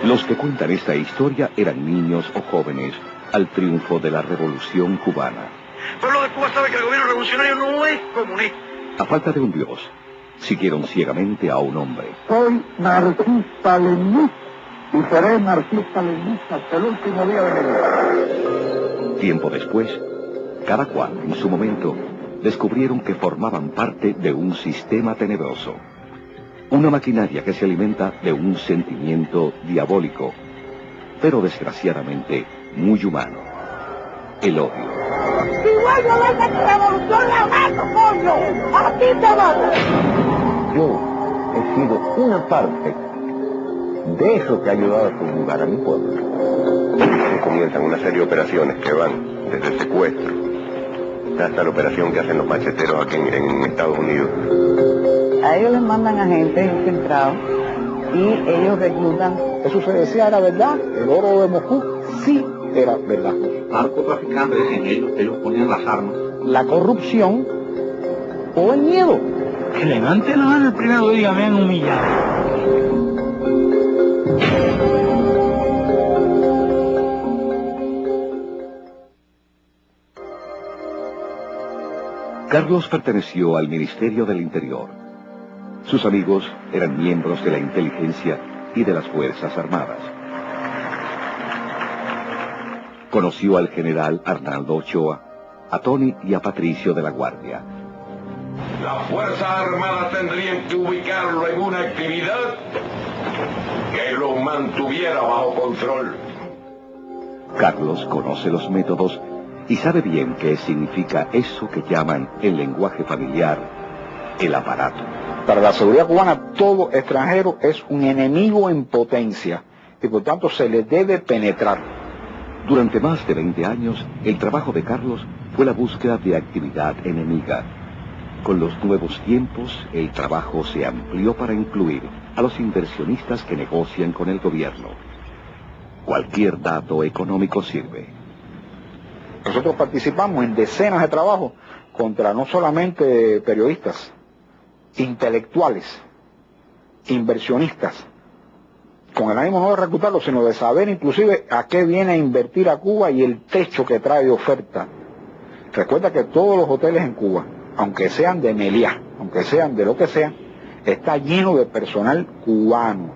Los que cuentan esta historia eran niños o jóvenes al triunfo de la Revolución Cubana. El pueblo de Cuba sabe que el gobierno revolucionario no es comunista. A falta de un Dios, siguieron ciegamente a un hombre. Soy marxista-leninista y seré marxista-leninista hasta el último día de mi vida. Tiempo después, cada cual en su momento descubrieron que formaban parte de un sistema tenebroso. Una maquinaria que se alimenta de un sentimiento diabólico, pero desgraciadamente muy humano: el odio. Si vuelvo a ver la revolución, la mato, coño. A ti te mato. Yo he sido una parte de eso que ha ayudado a subjugar a mi pueblo. Comienzan una serie de operaciones que van desde el secuestro hasta la operación que hacen los macheteros aquí en Estados Unidos. A ellos les mandan agentes infiltrados y ellos reclutan. Eso se decía era verdad, el oro de Moscú sí era verdad. Narcotraficantes, en ellos ponían las armas. La corrupción o el miedo. Que levante la mano el primero y diga, me han humillado. Carlos perteneció al Ministerio del Interior. Sus amigos eran miembros de la inteligencia y de las Fuerzas Armadas. Conoció al general Arnaldo Ochoa, a Tony y a Patricio de la Guardia. Las Fuerzas Armadas tendrían que ubicarlo en una actividad que lo mantuviera bajo control. Carlos conoce los métodos y sabe bien qué significa eso que llaman en lenguaje familiar el aparato. Para la seguridad cubana, todo extranjero es un enemigo en potencia y por tanto se le debe penetrar. Durante más de 20 años, el trabajo de Carlos fue la búsqueda de actividad enemiga. Con los nuevos tiempos, el trabajo se amplió para incluir a los inversionistas que negocian con el gobierno. Cualquier dato económico sirve. Nosotros participamos en decenas de trabajos contra no solamente periodistas, intelectuales, inversionistas, con el ánimo no de reclutarlos, sino de saber inclusive a qué viene a invertir a Cuba y el techo que trae de oferta. Recuerda que todos los hoteles en Cuba, aunque sean de Meliá, aunque sean de lo que sea, está lleno de personal cubano.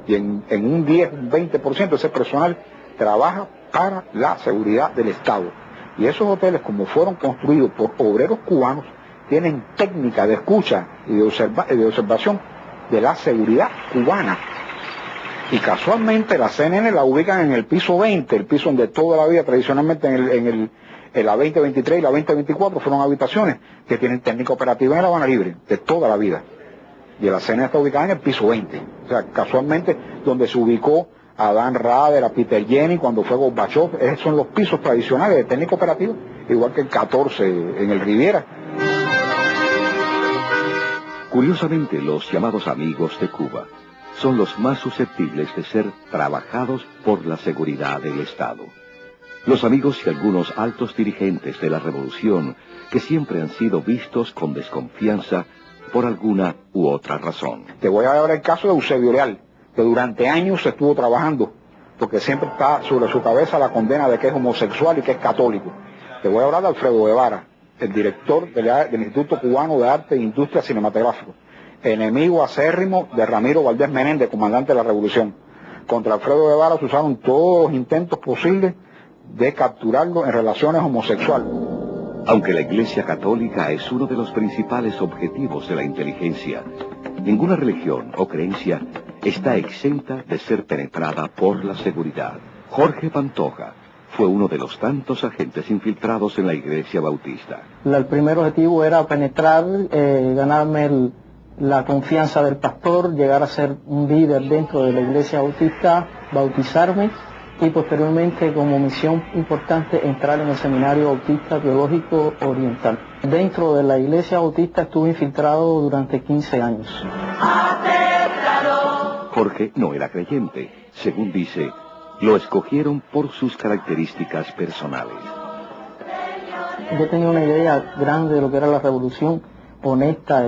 Y en un 10, un 20% de ese personal trabaja para la seguridad del Estado. Y esos hoteles, como fueron construidos por obreros cubanos, tienen técnica de escucha y de observación de la seguridad cubana. Y casualmente la CNN la ubican en el piso 20, el piso donde toda la vida tradicionalmente en la 2023 y la 2024 fueron habitaciones que tienen técnica operativa en La Habana Libre, de toda la vida. Y la CNN está ubicada en el piso 20. O sea, casualmente donde se ubicó a Dan Rader, a Peter Jenny cuando fue Gorbachev, esos son los pisos tradicionales de técnica operativa, igual que el 14 en el Riviera. Curiosamente, los llamados amigos de Cuba son los más susceptibles de ser trabajados por la seguridad del Estado. Los amigos y algunos altos dirigentes de la revolución que siempre han sido vistos con desconfianza por alguna u otra razón. Te voy a dar el caso de Eusebio Leal, que durante años estuvo trabajando, porque siempre está sobre su cabeza la condena de que es homosexual y que es católico. Te voy a hablar de Alfredo Guevara, el director del Instituto Cubano de Arte e Industria Cinematográfica, enemigo acérrimo de Ramiro Valdés Menéndez, comandante de la Revolución. Contra Alfredo Guevara se usaron todos los intentos posibles de capturarlo en relaciones homosexuales. Aunque la Iglesia Católica es uno de los principales objetivos de la inteligencia, ninguna religión o creencia está exenta de ser penetrada por la seguridad. Jorge Pantoja fue uno de los tantos agentes infiltrados en la Iglesia Bautista. El primer objetivo era penetrar, ganarme la confianza del pastor, llegar a ser un líder dentro de la Iglesia Bautista, bautizarme y posteriormente, como misión importante, entrar en el Seminario Bautista Teológico Oriental. Dentro de la Iglesia Bautista estuve infiltrado durante 15 años. Jorge no era creyente. Según dice, lo escogieron por sus características personales. Yo tenía una idea grande de lo que era la revolución, honesta,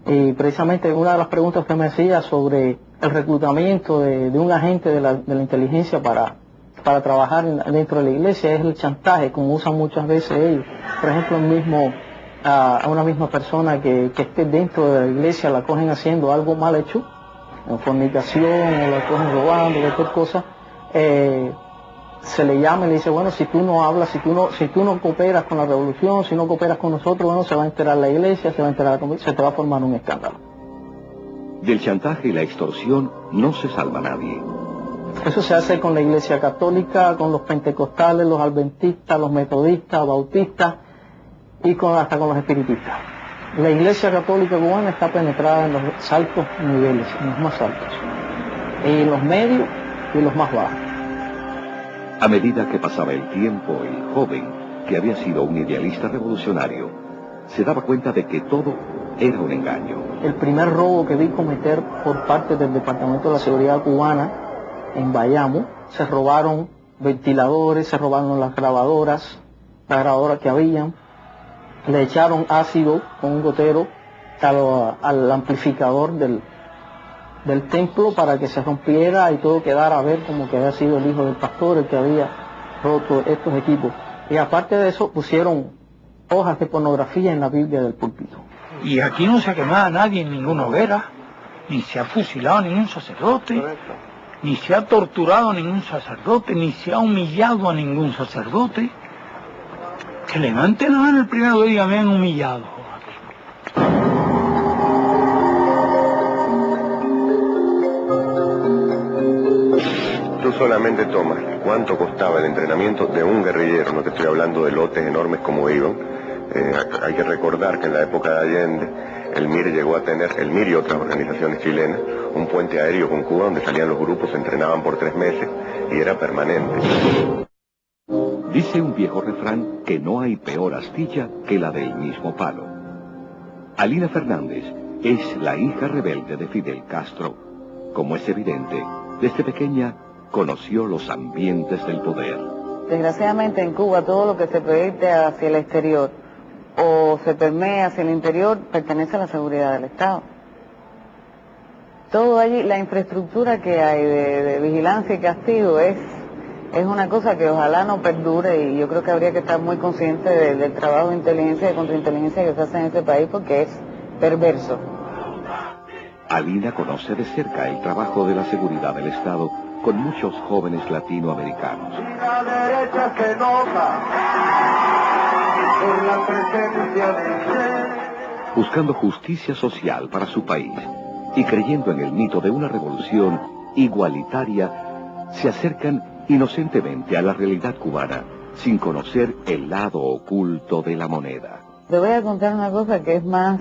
y precisamente una de las preguntas que me hacía sobre el reclutamiento de un agente de la inteligencia para trabajar dentro de la iglesia es el chantaje, como usan muchas veces ellos. Por ejemplo, a una misma persona que esté dentro de la iglesia la cogen haciendo algo mal hecho, en fornicación, o la cogen robando, cualquier cosa, se le llama y le dice, bueno, si tú no hablas, si tú no cooperas con la revolución, si no cooperas con nosotros, bueno, se va a enterar la iglesia, se te va a formar un escándalo. Del chantaje y la extorsión no se salva nadie. Eso se hace con la iglesia católica, con los pentecostales, los adventistas, los metodistas, bautistas y hasta con los espiritistas. La iglesia católica cubana está penetrada en los altos niveles, en los más altos, en los medios y los más bajos. A medida que pasaba el tiempo, el joven, que había sido un idealista revolucionario, se daba cuenta de que todo era un engaño. El primer robo que vi cometer por parte del Departamento de la Seguridad Cubana en Bayamo, se robaron ventiladores, se robaron las grabadoras que habían, le echaron ácido con un gotero al amplificador del templo para que se rompiera y todo quedara a ver como que había sido el hijo del pastor el que había roto estos equipos. Y aparte de eso pusieron hojas de pornografía en la Biblia del púlpito. Y aquí no se ha quemado a nadie en ninguna hoguera, ni se ha fusilado a ningún sacerdote, ni se ha torturado a ningún sacerdote, ni se ha humillado a ningún sacerdote. Que levanten la mano el primero y digan, me han humillado. Tú solamente tomas cuánto costaba el entrenamiento de un guerrillero, no te estoy hablando de lotes enormes como iban. Hay que recordar que en la época de Allende, el MIR llegó a tener, el MIR y otras organizaciones chilenas, un puente aéreo con Cuba donde salían los grupos, se entrenaban por 3 meses y era permanente. Dice un viejo refrán que no hay peor astilla que la del mismo palo. Alina Fernández es la hija rebelde de Fidel Castro. Como es evidente, desde pequeña conoció los ambientes del poder. Desgraciadamente en Cuba todo lo que se proyecte hacia el exterior o se permea hacia el interior pertenece a la seguridad del Estado. Todo allí, la infraestructura que hay de vigilancia y castigo es una cosa que ojalá no perdure, y yo creo que habría que estar muy consciente del trabajo de inteligencia y de contrainteligencia que se hace en ese país, porque es perverso. Alina conoce de cerca el trabajo de la seguridad del Estado con muchos jóvenes latinoamericanos. La derecha se nota por la presencia de... Buscando justicia social para su país y creyendo en el mito de una revolución igualitaria, se acercan inocentemente a la realidad cubana sin conocer el lado oculto de la moneda. Te voy a contar una cosa que es más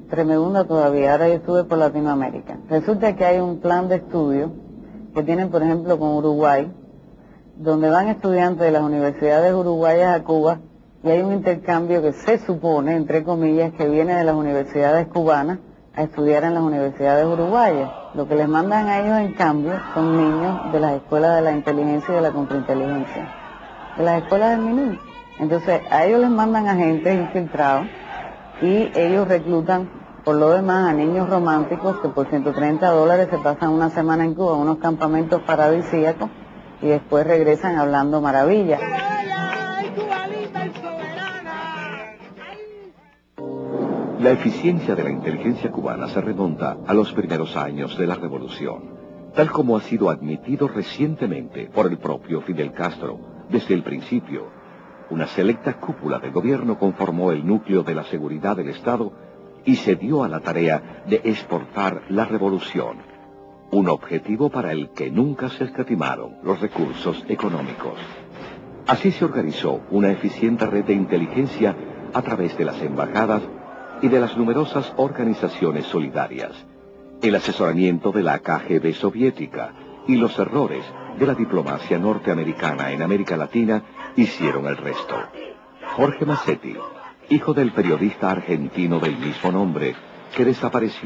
tremenda todavía. Ahora yo estuve por Latinoamérica. Resulta que hay un plan de estudio que tienen, por ejemplo, con Uruguay, donde van estudiantes de las universidades uruguayas a Cuba, y hay un intercambio que se supone, entre comillas, que viene de las universidades cubanas a estudiar en las universidades uruguayas. Lo que les mandan a ellos en cambio son niños de las escuelas de la inteligencia y de la contrainteligencia, de las escuelas del MINUI. Entonces a ellos les mandan agentes infiltrados y ellos reclutan por lo demás a niños románticos que por $130 se pasan una semana en Cuba, unos campamentos paradisíacos, y después regresan hablando maravillas. La eficiencia de la inteligencia cubana se remonta a los primeros años de la revolución, tal como ha sido admitido recientemente por el propio Fidel Castro. Desde el principio, una selecta cúpula de gobierno conformó el núcleo de la seguridad del Estado y se dio a la tarea de exportar la revolución, un objetivo para el que nunca se escatimaron los recursos económicos. Así se organizó una eficiente red de inteligencia a través de las embajadas y de las numerosas organizaciones solidarias, el asesoramiento de la KGB soviética y los errores de la diplomacia norteamericana en América Latina hicieron el resto. Jorge Massetti, hijo del periodista argentino del mismo nombre, que desapareció